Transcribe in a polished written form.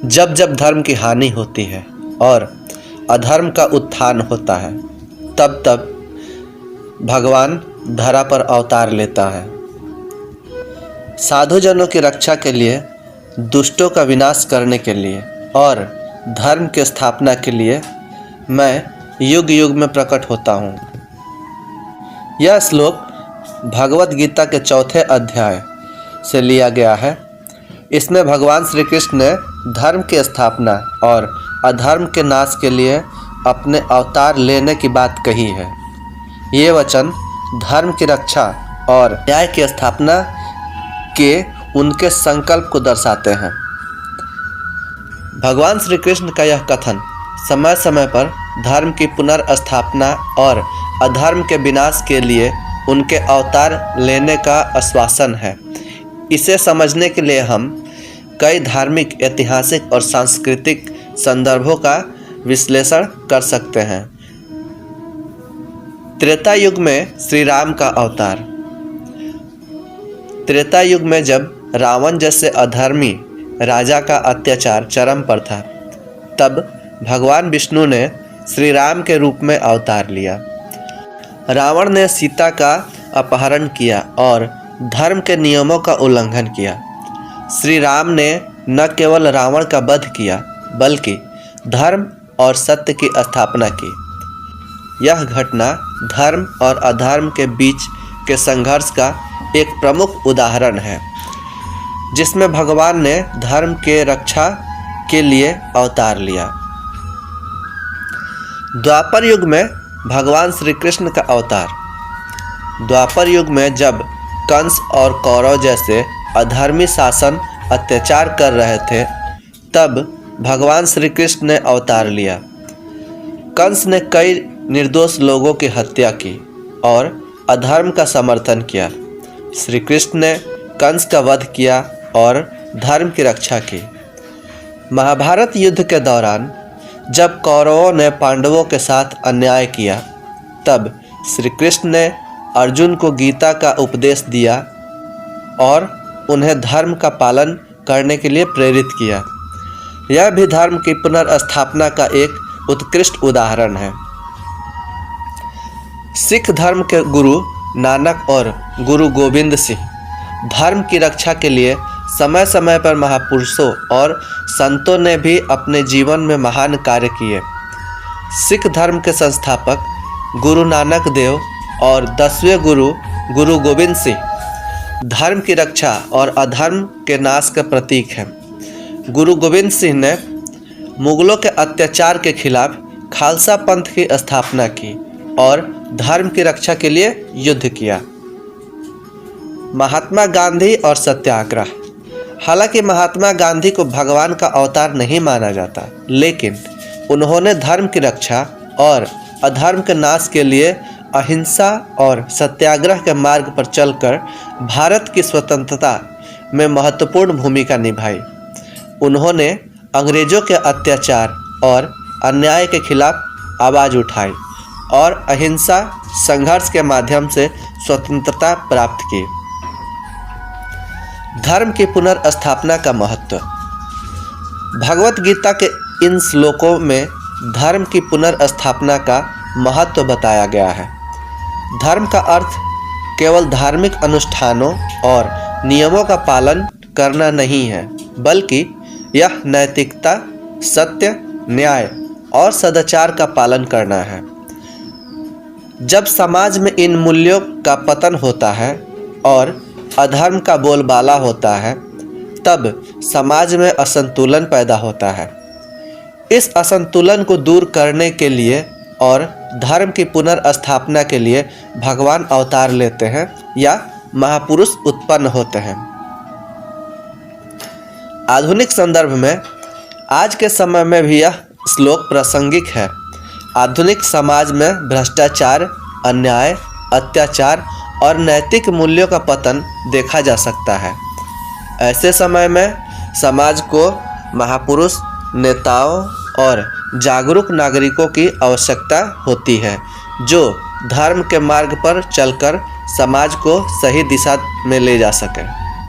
जब जब धर्म की हानि होती है और अधर्म का उत्थान होता है, तब तब भगवान धरा पर अवतार लेता है। साधुजनों की रक्षा के लिए, दुष्टों का विनाश करने के लिए और धर्म की स्थापना के लिए मैं युग युग में प्रकट होता हूँ। यह श्लोक भगवत गीता के 4 अध्याय से लिया गया है। इसमें भगवान श्री कृष्ण ने धर्म की स्थापना और अधर्म के नाश के लिए अपने अवतार लेने की बात कही है। ये वचन धर्म की रक्षा और न्याय की स्थापना के उनके संकल्प को दर्शाते हैं। भगवान श्री कृष्ण का यह कथन समय समय पर धर्म की पुनर्स्थापना और अधर्म के विनाश के लिए उनके अवतार लेने का आश्वासन है। इसे समझने के लिए हम कई धार्मिक, ऐतिहासिक और सांस्कृतिक संदर्भों का विश्लेषण कर सकते हैं। त्रेता युग में श्री राम का अवतार। त्रेता युग में जब रावण जैसे अधर्मी राजा का अत्याचार चरम पर था, तब भगवान विष्णु ने श्री राम के रूप में अवतार लिया। रावण ने सीता का अपहरण किया और धर्म के नियमों का उल्लंघन किया। श्री राम ने न केवल रावण का वध किया, बल्कि धर्म और सत्य की स्थापना की। यह घटना धर्म और अधर्म के बीच के संघर्ष का एक प्रमुख उदाहरण है, जिसमें भगवान ने धर्म के रक्षा के लिए अवतार लिया। द्वापर युग में भगवान श्री कृष्ण का अवतार। द्वापर युग में जब कंस और कौरव जैसे अधर्मी शासन अत्याचार कर रहे थे, तब भगवान श्री कृष्ण ने अवतार लिया। कंस ने कई निर्दोष लोगों की हत्या की और अधर्म का समर्थन किया। श्री कृष्ण ने कंस का वध किया और धर्म की रक्षा की। महाभारत युद्ध के दौरान जब कौरवों ने पांडवों के साथ अन्याय किया, तब श्री कृष्ण ने अर्जुन को गीता का उपदेश दिया और उन्हें धर्म का पालन करने के लिए प्रेरित किया। यह भी धर्म की पुनर्स्थापना का एक उत्कृष्ट उदाहरण है। सिख धर्म के गुरु नानक और गुरु गोविंद सिंह धर्म की रक्षा के लिए समय समय पर महापुरुषों और संतों ने भी अपने जीवन में महान कार्य किए। सिख धर्म के संस्थापक गुरु नानक देव और 10वें गुरु गुरु गोविंद सिंह धर्म की रक्षा और अधर्म के नाश का प्रतीक हैं। गुरु गोविंद सिंह ने मुगलों के अत्याचार के खिलाफ खालसा पंथ की स्थापना की और धर्म की रक्षा के लिए युद्ध किया। महात्मा गांधी और सत्याग्रह। हालांकि महात्मा गांधी को भगवान का अवतार नहीं माना जाता, लेकिन उन्होंने धर्म की रक्षा और अधर्म के नाश के लिए अहिंसा और सत्याग्रह के मार्ग पर चलकर भारत की स्वतंत्रता में महत्वपूर्ण भूमिका निभाई। उन्होंने अंग्रेजों के अत्याचार और अन्याय के खिलाफ आवाज़ उठाई और अहिंसा संघर्ष के माध्यम से स्वतंत्रता प्राप्त की। धर्म की पुनर्स्थापना का महत्व। भगवत गीता के इन श्लोकों में धर्म की पुनर्स्थापना का महत्व बताया गया है। धर्म का अर्थ केवल धार्मिक अनुष्ठानों और नियमों का पालन करना नहीं है, बल्कि यह नैतिकता, सत्य, न्याय और सदाचार का पालन करना है। जब समाज में इन मूल्यों का पतन होता है और अधर्म का बोलबाला होता है, तब समाज में असंतुलन पैदा होता है। इस असंतुलन को दूर करने के लिए और धर्म की पुनर्स्थापना के लिए भगवान अवतार लेते हैं या महापुरुष उत्पन्न होते हैं। आधुनिक संदर्भ में आज के समय में भी यह श्लोक प्रासंगिक है। आधुनिक समाज में भ्रष्टाचार, अन्याय, अत्याचार और नैतिक मूल्यों का पतन देखा जा सकता है। ऐसे समय में समाज को महापुरुष, नेताओं और जागरूक नागरिकों की आवश्यकता होती है, जो धर्म के मार्ग पर चलकर समाज को सही दिशा में ले जा सके।